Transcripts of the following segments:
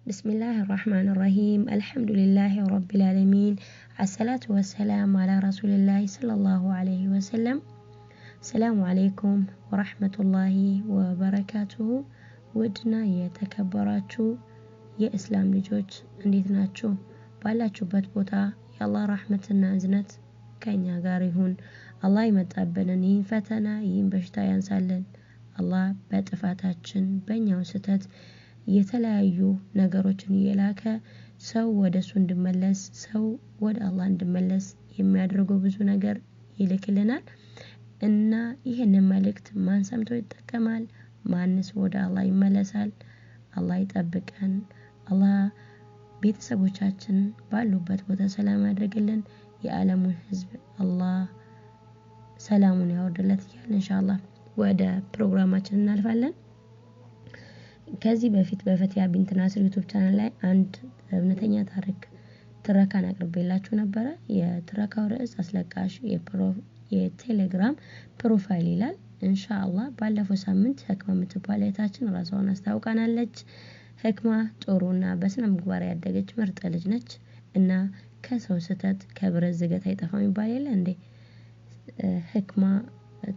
بسم الله الرحمن الرحيم الحمد لله رب العالمين الصلاة والسلام على رسول الله صلى الله عليه وسلم السلام عليكم ورحمة الله وبركاته ودنا يتكبراتو يا إسلام لجوج انديت ناتشو بالاچوبت بوتا يا الله رحمتنا أزنت كاينيا غاريهون الله يمتقبلني فتنا ينبشتا ينسالن الله بطفاتاچن በእኛው ስተት የተለያዩ ነገሮችን እየላከ ሰው ወደሱ እንድመለስ ሰው ወደ አላህ እንድመለስ የሚያደርገው ብዙ ነገር ይልክልናል እና ይሄንን መልእክት ማን ሰምቶ ይጠቀማል ማንስ ወደ አላህ ይመለሳል አላህ ይጠብቀን አላህ ቤተሰቦቻችን ባሉበት ቦታ ሰላም ያድርግልን የዓለሙን ህዝብ አላህ ሰላሙን ያወርድለት ይላል ኢንሻአላህ ወደ ፕሮግራማችን እናልፋለን ከዚህ በፊት በፈቲያ ቢንት ናስር ዩቲዩብ ቻናል ላይ አንድ እውነተኛ ታሪክ ትረካን አቅርቤላችሁ ነበር የትረካው ርዕስ አስለቃሽ የቴሌግራም ፕሮፋይል ይላል ኢንሻአላህ ባለፈው ሳምንት ህክማ የምትባል እህታችን ራሷን አስታውቃናለች ህክማ ጥሩና በስነ ምግባር ያደገች ምርጥ ልጅ ነች እና ከሰው ስተት ከብረት ዝገት አይጠፋም ይባላል እንዴ ህክማ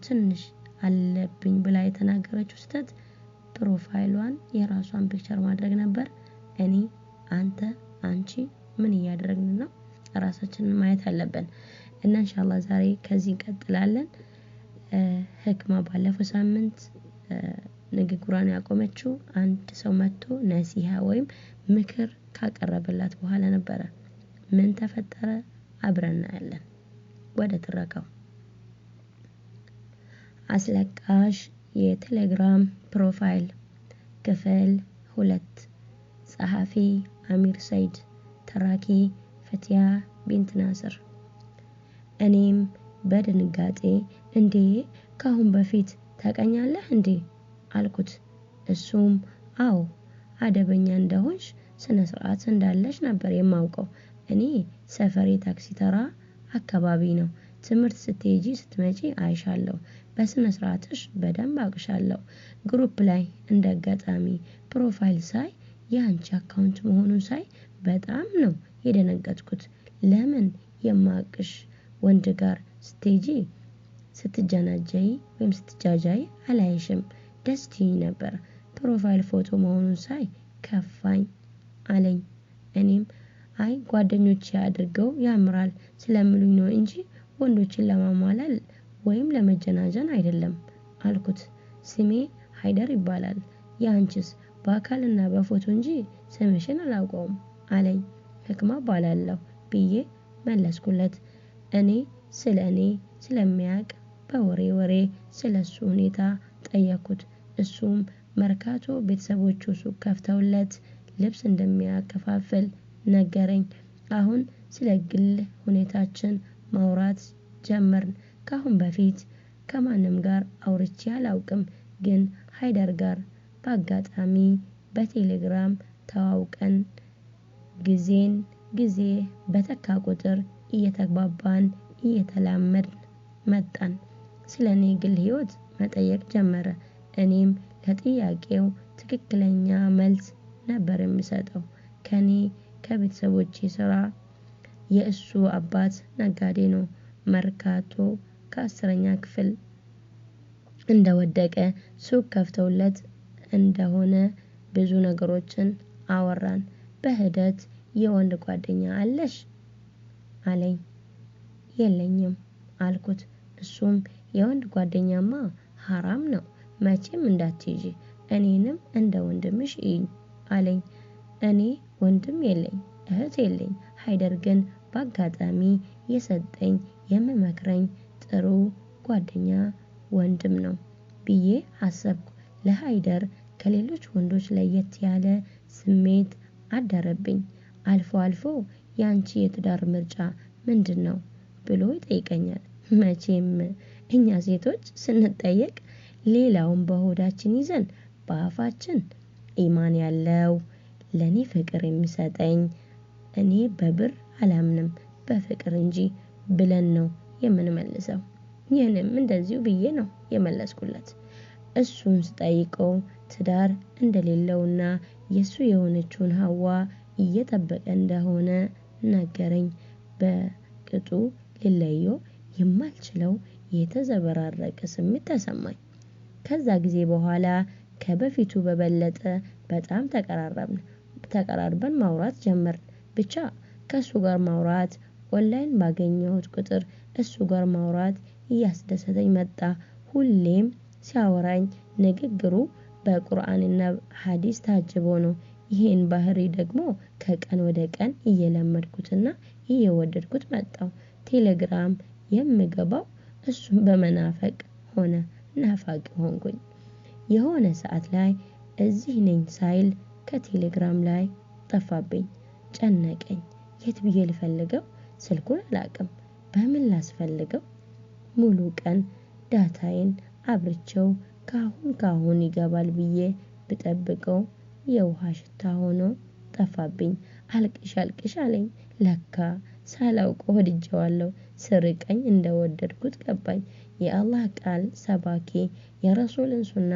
ትንሽ አለብኝ ብላ የተናገረችው ስተት ፕሮፋይሏን የራሷን ፒክቸር ማድረግ ነበር እኔ አንተ አንቺ ምን ያደረግን ነው ራሳችንን ማየት አለብን እና ኢንሻአላህ ዛሬ ከዚህ እንቀጥላለን ህክማ ባለፈው ሳምንት ንግግሯን ያቆመችው አንድ ሰው መጥቶ ነሲሃ ወይም ምክር ካቀረበላት በኋላ ነበር ምን ተፈጠረ አብረን እናያለን ወደ ትረካው አስለቃሽ የቴሌግራም ፕሮፋይል ክፍል 2 ጸሐፊ አሚር ሰይድ ተራኪ ፈቲያ ቢንት ናስር እኔም በድንጋጤ እንዴ ካሁን በፊት ታቀኛለህ እንዴ አልኩት እሱም አው አደበኛ እንደሆንሽ ስነ ስርዓት እንዳለሽ ነበር የማውቀው እኔ ሰፈሬ ታክሲ ተራ አካባቢ ነው ትምርት ስትሄጂ ስትመጪ አይሻለሁ በስነ ስርዓትሽ በደንብ አቅሻለሁ ግሩፕ ላይ እንደጋጣሚ ፕሮፋይል ሳይ ያንቺ አካውንት መሆኑን ሳይ በጣም ነው የደነገጥኩት ለምን የማቅሽ ወንድ ጋር ስትሄጂ ስትጃናጃይ ወይም ስትጃጃይ አላይሽም ደስቲ ነበር ፕሮፋይል ፎቶ መሆኑን ሳይ ከፋኝ አለኝ እኔም አይ ጓደኞቼ አድርገው ያምራል ስለምሉኝ ነው እንጂ ወንዶችን ለማማለል ወይም ለመጀናጀን አይደለም አልኩት ስሜ ሃይደር ይባላል ያንቺስ በአካልና በፎቶ እንጂ ስምሽን አላውቀውም አለኝ ህክማ ባላለሁ ብዬ መለስኩለት እኔ ስለሚያቅ በወሬ ስለሱ ሁኔታ ጠየቅኩት እሱም መርካቶ ቤተሰቦቹ ሱቅ ከፍተውለት ልብስ እንደሚያከፋፍል ነገረኝ አሁን ስለ ግል ሁኔታችን ማውራት ጀመርን ካሁን በፊት ከማንም ጋር አውርቼ አላውቅም ግን ሃይደር ጋር በአጋጣሚ በቴሌግራም ተዋውቀን ጊዜ በተካ ቁጥር እየተግባባን እየተላመድን መጣን ስለኔ ግል ህይወት መጠየቅ ጀመረ እኔም ለጥያቄው ትክክለኛ መልስ ነበር የምሰጠው ከኔ ከቤተሰቦቼ ስራ የእሱ አባት ነጋዴ ነው መርካቶ ከ10ኛ ክፍል እንደወደቀ ሱቅ ከፍተውለት እንደሆነ ብዙ ነገሮችን አወራን በህደት የወንድ ጓደኛ አለሽ አለኝ የለኝም አልኩት እሱም የወንድ ጓደኛማ حرام ነው መቼም እንዳትይጂ እኔንም እንደ ወንድምሽ አለኝ እኔ ወንድም የለኝ እህት የለኝ ሃይደር ግን በአጋጣሚ የሰጠኝ የመመክረኝ ጥሩ ጓደኛ ወንድም ነው ብዬ አሰብኩ ለሃይደር ከሌሎች ወንዶች ለየት ያለ ስሜት አደረብኝ አልፎ ያንቺ የትዳር ምርጫ ምንድነው ብሎ ይጠይቀኛል መቼም እኛ ሴቶች ስንጠየቅ ሌላውን በሆዳችን ይዘን በአፋችን ኢማን ያለው ለኔ ፍቅር የሚሰጠኝ እኔ በብር አላምንም በፍቅር እንጂ ብለን ነው የምንመልሰው። ይህንም እንደዚሁ ብዬ ነው የመለስኩለት። እሱን ስጠይቀው ትዳር እንደሌለውና የሱ የሆነችውን ሀዋ እየጠበቀ እንደሆነ ነገረኝ። በቅጡ ልለየው የማልችለው የተዘበራረቀ ስሜት ተሰማኝ። ከዛ ጊዜ በኋላ ከበፊቱ በበለጠ በጣም ተቀራርበን ማውራት ጀመርን። ብቻ ከሱ ጋር ማውራት ኦንላይን ባገኘሁት ቁጥር እሱ ጋር ማውራት እያስደሰተኝ መጣ። ሁሌም ሲያወራኝ ንግግሩ በቁርአንና ሐዲስ ታጅቦ ነው። ይሄን ባህሪ ደግሞ ከቀን ወደ ቀን እየለመድኩትና እየወደድኩት መጣሁ። ቴሌግራም የምገባው እሱን በመናፈቅ ሆነ ናፋቂ ሆንኩኝ። የሆነ ሰዓት ላይ እዚህ ነኝ ሳይል ከቴሌግራም ላይ ጠፋብኝ። ጨነቀኝ። የት ብዬ ልፈልገው? ስልኩን አላቅም። በምን ላስፈልገው? ሙሉ ቀን ዳታዬን አብርቼው ካሁን ይገባል ብዬ ብጠብቀው የውሃ ሽታ ሆኖ ጠፋብኝ። አልቅሽ አለኝ። ለካ ሳላውቀው ወድጄዋለሁ። ስርቀኝ እንደወደድኩት ገባኝ። የአላህ ቃል ሰባኪ የረሱልን ሱና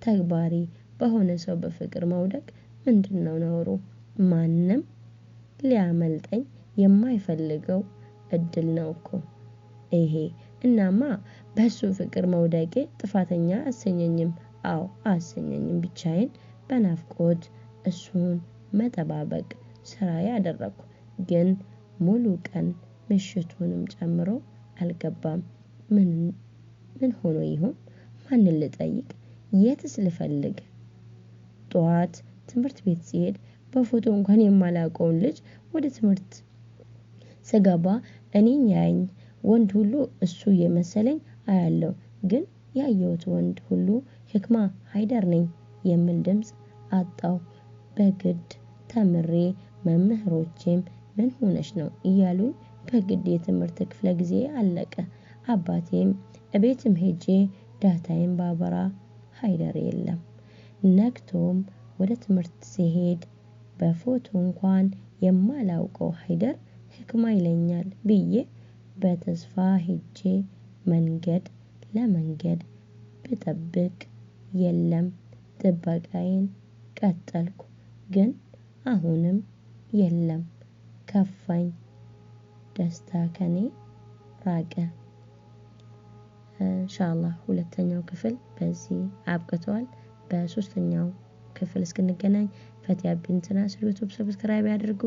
ተግባሪ በሆነ ሰው በፍቅር መውደቅ ምንድነው ነውሩ? ማንም ሊያመልጠኝ የማይፈልገው እድል ነው እኮ ይሄ። እናማ በሱ ፍቅር መውደቄ ጥፋተኛ አሰኘኝም። አዎ አሰኘኝም። ብቻዬን በናፍቆት እሱን መጠባበቅ ስራዬ አደረኩ። ግን ሙሉ ቀን ምሽቱንም ጨምሮ አልገባም። ምን ሆኖ ይሆን? ማንን ልጠይቅ? የትስ ልፈልግ? ጠዋት ትምህርት ቤት ሲሄድ በፎቶ እንኳን የማላውቀውን ልጅ ወደ ትምህርት ስገባ እኔን ያየኝ ወንድ ሁሉ እሱ የመሰለኝ አያለው። ግን ያየሁት ወንድ ሁሉ ህክማ ሃይደር ነኝ የሚል ድምጽ አጣው። በግድ ተምሬ መምህሮቼም ምን ሆነሽ ነው እያሉኝ በግድ የትምህርት ክፍለ ጊዜ አለቀ። አባቴም እቤትም ሄጄ ዳታዬን ባበራ ሃይደር የለም። ነግቶም ወደ ትምህርት ሲሄድ በፎቶ እንኳን የማላውቀው ሃይደር ህክማ ይለኛል ብዬ በተስፋ ሄጄ መንገድ ለመንገድ ብጠብቅ የለም። ጥበቃዬን ቀጠልኩ። ግን አሁንም የለም። ከፋኝ። ደስታ ከኔ ራቀ። ኢንሻአላህ ሁለተኛው ክፍል በዚህ አብቅቷል። በሶስተኛው ክፍል እስክንገናኝ ፈቲያ ቢንት ናስር ዩቲዩብ ሰብስክራይብ ያድርጉ።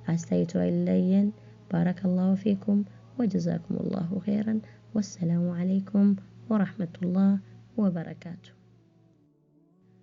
አስተያየቱ አይለየን። ባረከላሁ ፊኩም ወጀዛኩሙላሁ ኸይራን። ወሰላሙ አለይኩም ወራህመቱላህ ወበረካቱ።